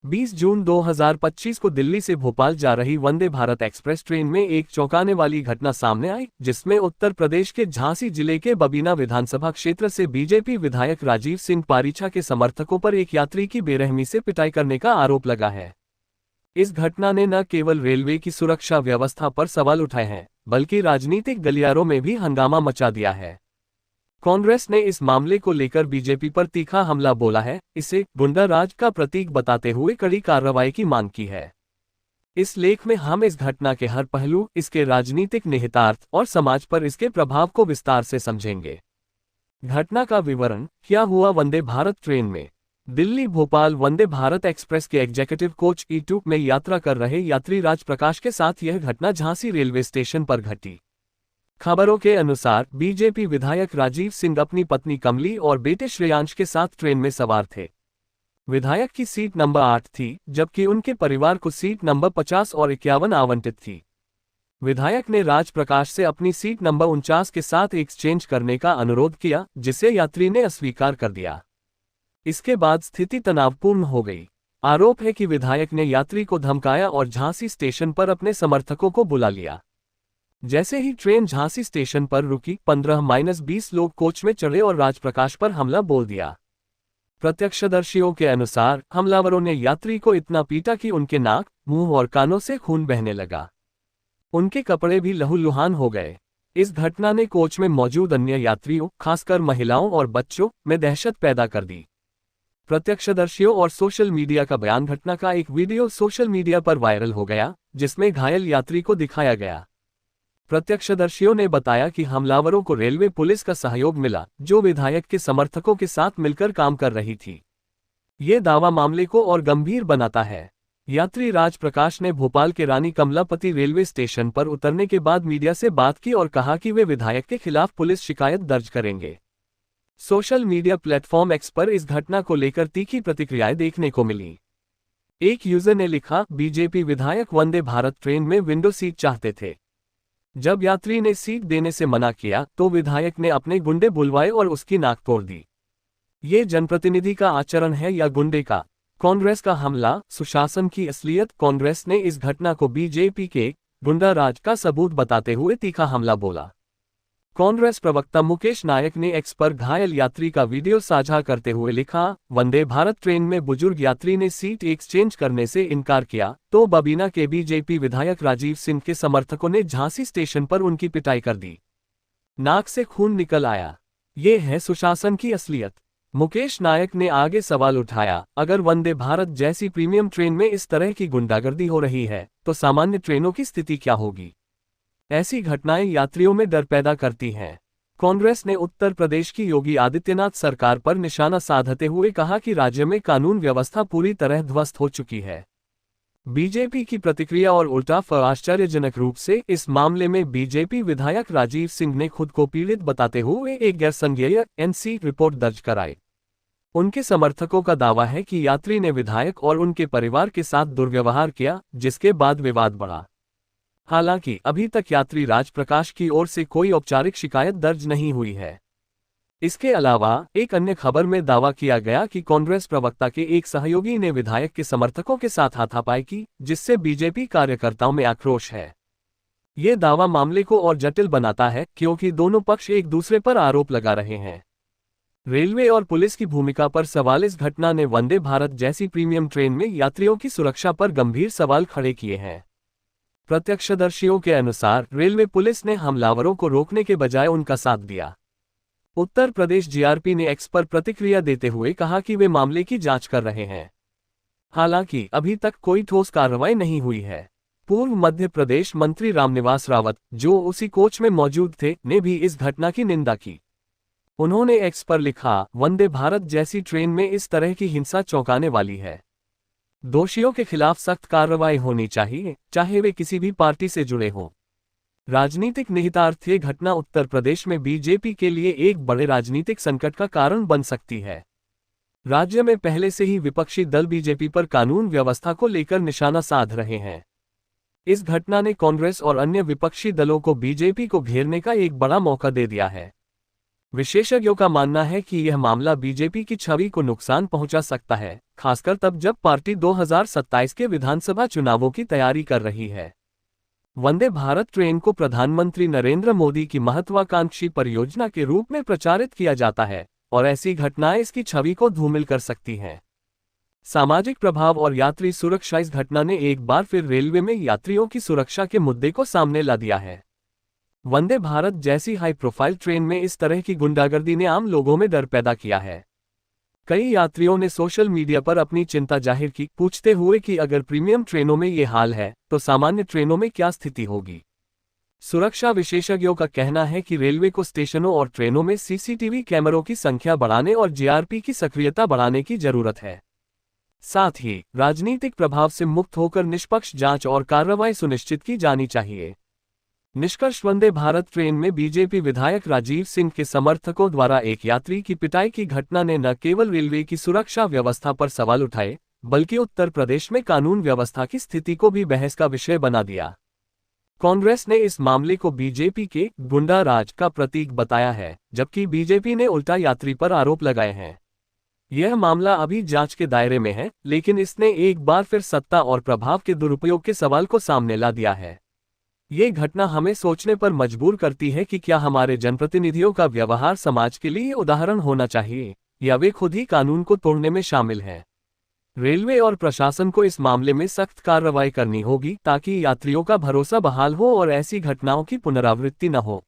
20 जून 2025 को दिल्ली से भोपाल जा रही वंदे भारत एक्सप्रेस ट्रेन में एक चौंकाने वाली घटना सामने आई, जिसमें उत्तर प्रदेश के झांसी जिले के बबीना विधानसभा क्षेत्र से बीजेपी विधायक राजीव सिंह पारीछा के समर्थकों पर एक यात्री की बेरहमी से पिटाई करने का आरोप लगा है। इस घटना ने न केवल रेलवे की सुरक्षा व्यवस्था पर सवाल उठाए हैं, बल्कि राजनीतिक गलियारों में भी हंगामा मचा दिया है। कांग्रेस ने इस मामले को लेकर बीजेपी पर तीखा हमला बोला है, इसे गुंडा राज का प्रतीक बताते हुए कड़ी कार्रवाई की मांग की है। इस लेख में हम इस घटना के हर पहलू, इसके राजनीतिक निहितार्थ और समाज पर इसके प्रभाव को विस्तार से समझेंगे। घटना का विवरण। क्या हुआ वंदे भारत ट्रेन में? दिल्ली भोपाल वंदे भारत एक्सप्रेस के एग्जीक्यूटिव कोच E2 में यात्रा कर रहे यात्री राजप्रकाश के साथ यह घटना झांसी रेलवे स्टेशन पर घटी। खबरों के अनुसार बीजेपी विधायक राजीव सिंह अपनी पत्नी कमली और बेटे श्रेयांश के साथ ट्रेन में सवार थे। विधायक की सीट नंबर 8 थी, जबकि उनके परिवार को सीट नंबर 50 और 51 आवंटित थी। विधायक ने राजप्रकाश से अपनी सीट नंबर 49 के साथ एक्सचेंज करने का अनुरोध किया, जिसे यात्री ने अस्वीकार कर दिया। इसके बाद स्थिति तनावपूर्ण हो गई। आरोप है कि विधायक ने यात्री को धमकाया और झांसी स्टेशन पर अपने समर्थकों को बुला लिया। जैसे ही ट्रेन झांसी स्टेशन पर रुकी, 15-20 लोग कोच में चढ़े और राजप्रकाश पर हमला बोल दिया। प्रत्यक्षदर्शियों के अनुसार हमलावरों ने यात्री को इतना पीटा कि उनके नाक, मुंह और कानों से खून बहने लगा। उनके कपड़े भी लहूलुहान हो गए। इस घटना ने कोच में मौजूद अन्य यात्रियों, खासकर महिलाओं और बच्चों, में दहशत पैदा कर दी। प्रत्यक्षदर्शियों और सोशल मीडिया का बयान। घटना का एक वीडियो सोशल मीडिया पर वायरल हो गया, जिसमें घायल यात्री को दिखाया गया। प्रत्यक्षदर्शियों ने बताया कि हमलावरों को रेलवे पुलिस का सहयोग मिला, जो विधायक के समर्थकों के साथ मिलकर काम कर रही थी। ये दावा मामले को और गंभीर बनाता है। यात्री राजप्रकाश ने भोपाल के रानी कमलापति रेलवे स्टेशन पर उतरने के बाद मीडिया से बात की और कहा कि वे विधायक के खिलाफ पुलिस शिकायत दर्ज करेंगे। सोशल मीडिया प्लेटफॉर्म एक्स पर इस घटना को लेकर तीखी प्रतिक्रियाएं देखने को मिली। एक यूजर ने लिखा, बीजेपी विधायक वंदे भारत ट्रेन में विंडो सीट चाहते थे। जब यात्री ने सीट देने से मना किया तो विधायक ने अपने गुंडे बुलवाए और उसकी नाक तोड़ दी। ये जनप्रतिनिधि का आचरण है या गुंडे का? कांग्रेस का हमला, सुशासन की असलियत। कांग्रेस ने इस घटना को बीजेपी के गुंडा राज का सबूत बताते हुए तीखा हमला बोला। कांग्रेस प्रवक्ता मुकेश नायक ने एक्स पर घायल यात्री का वीडियो साझा करते हुए लिखा, वंदे भारत ट्रेन में बुजुर्ग यात्री ने सीट एक्सचेंज करने से इनकार किया तो बबीना के बीजेपी विधायक राजीव सिंह के समर्थकों ने झांसी स्टेशन पर उनकी पिटाई कर दी। नाक से खून निकल आया। ये है सुशासन की असलियत। मुकेश नायक ने आगे सवाल उठाया, अगर वंदे भारत जैसी प्रीमियम ट्रेन में इस तरह की गुंडागर्दी हो रही है तो सामान्य ट्रेनों की स्थिति क्या होगी? ऐसी घटनाएं यात्रियों में डर पैदा करती हैं। कांग्रेस ने उत्तर प्रदेश की योगी आदित्यनाथ सरकार पर निशाना साधते हुए कहा कि राज्य में कानून व्यवस्था पूरी तरह ध्वस्त हो चुकी है। बीजेपी की प्रतिक्रिया और उल्टा आश्चर्यजनक रूप से इस मामले में बीजेपी विधायक राजीव सिंह ने खुद को पीड़ित बताते हुए एक गैरसंज्ञेय NC रिपोर्ट दर्ज कराई। उनके समर्थकों का दावा है कि यात्री ने विधायक और उनके परिवार के साथ दुर्व्यवहार किया, जिसके बाद विवाद बढ़ा। हालांकि अभी तक यात्री राजप्रकाश की ओर से कोई औपचारिक शिकायत दर्ज नहीं हुई है। इसके अलावा एक अन्य खबर में दावा किया गया कि कांग्रेस प्रवक्ता के एक सहयोगी ने विधायक के समर्थकों के साथ हाथापाई की, जिससे बीजेपी कार्यकर्ताओं में आक्रोश है। ये दावा मामले को और जटिल बनाता है, क्योंकि दोनों पक्ष एक दूसरे पर आरोप लगा रहे हैं। रेलवे और पुलिस की भूमिका पर सवाल। इस घटना ने वंदे भारत जैसी प्रीमियम ट्रेन में यात्रियों की सुरक्षा पर गंभीर सवाल खड़े किए हैं। प्रत्यक्षदर्शियों के अनुसार रेलवे पुलिस ने हमलावरों को रोकने के बजाय उनका साथ दिया। उत्तर प्रदेश GRP ने एक्स पर प्रतिक्रिया देते हुए कहा कि वे मामले की जांच कर रहे हैं। हालांकि अभी तक कोई ठोस कार्रवाई नहीं हुई है। पूर्व मध्य प्रदेश मंत्री रामनिवास रावत, जो उसी कोच में मौजूद थे, ने भी इस घटना की निंदा की। उन्होंने एक्स पर लिखा, वंदे भारत जैसी ट्रेन में इस तरह की हिंसा चौंकाने वाली है। दोषियों के खिलाफ सख्त कार्रवाई होनी चाहिए, चाहे वे किसी भी पार्टी से जुड़े हों। राजनीतिक निहितार्थ। ये घटना उत्तर प्रदेश में बीजेपी के लिए एक बड़े राजनीतिक संकट का कारण बन सकती है। राज्य में पहले से ही विपक्षी दल बीजेपी पर कानून व्यवस्था को लेकर निशाना साध रहे हैं। इस घटना ने कांग्रेस और अन्य विपक्षी दलों को बीजेपी को घेरने का एक बड़ा मौका दे दिया है। विशेषज्ञों का मानना है कि यह मामला बीजेपी की छवि को नुकसान पहुंचा सकता है, खासकर तब जब पार्टी 2027 के विधानसभा चुनावों की तैयारी कर रही है। वंदे भारत ट्रेन को प्रधानमंत्री नरेंद्र मोदी की महत्वाकांक्षी परियोजना के रूप में प्रचारित किया जाता है और ऐसी घटनाएं इसकी छवि को धूमिल कर सकती हैं। सामाजिक प्रभाव और यात्री सुरक्षा। इस घटना ने एक बार फिर रेलवे में यात्रियों की सुरक्षा के मुद्दे को सामने ला दिया है। वंदे भारत जैसी हाई प्रोफाइल ट्रेन में इस तरह की गुंडागर्दी ने आम लोगों में डर पैदा किया है। कई यात्रियों ने सोशल मीडिया पर अपनी चिंता जाहिर की, पूछते हुए कि अगर प्रीमियम ट्रेनों में ये हाल है तो सामान्य ट्रेनों में क्या स्थिति होगी। सुरक्षा विशेषज्ञों का कहना है कि रेलवे को स्टेशनों और ट्रेनों में सीसीटीवी कैमरों की संख्या बढ़ाने और जीआरपी की सक्रियता बढ़ाने की जरूरत है। साथ ही राजनीतिक प्रभाव से मुक्त होकर निष्पक्ष जांच और कार्रवाई सुनिश्चित की जानी चाहिए। निष्कर्ष। वंदे भारत ट्रेन में बीजेपी विधायक राजीव सिंह के समर्थकों द्वारा एक यात्री की पिटाई की घटना ने न केवल रेलवे की सुरक्षा व्यवस्था पर सवाल उठाए, बल्कि उत्तर प्रदेश में कानून व्यवस्था की स्थिति को भी बहस का विषय बना दिया। कांग्रेस ने इस मामले को बीजेपी के गुंडा राज का प्रतीक बताया है, जबकि बीजेपी ने उल्टा यात्री पर आरोप लगाए हैं। यह मामला अभी जांच के दायरे में है, लेकिन इसने एक बार फिर सत्ता और प्रभाव के दुरुपयोग के सवाल को सामने ला दिया है। ये घटना हमें सोचने पर मजबूर करती है कि क्या हमारे जनप्रतिनिधियों का व्यवहार समाज के लिए उदाहरण होना चाहिए या वे खुद ही कानून को तोड़ने में शामिल हैं। रेलवे और प्रशासन को इस मामले में सख्त कार्रवाई करनी होगी ताकि यात्रियों का भरोसा बहाल हो और ऐसी घटनाओं की पुनरावृत्ति न हो।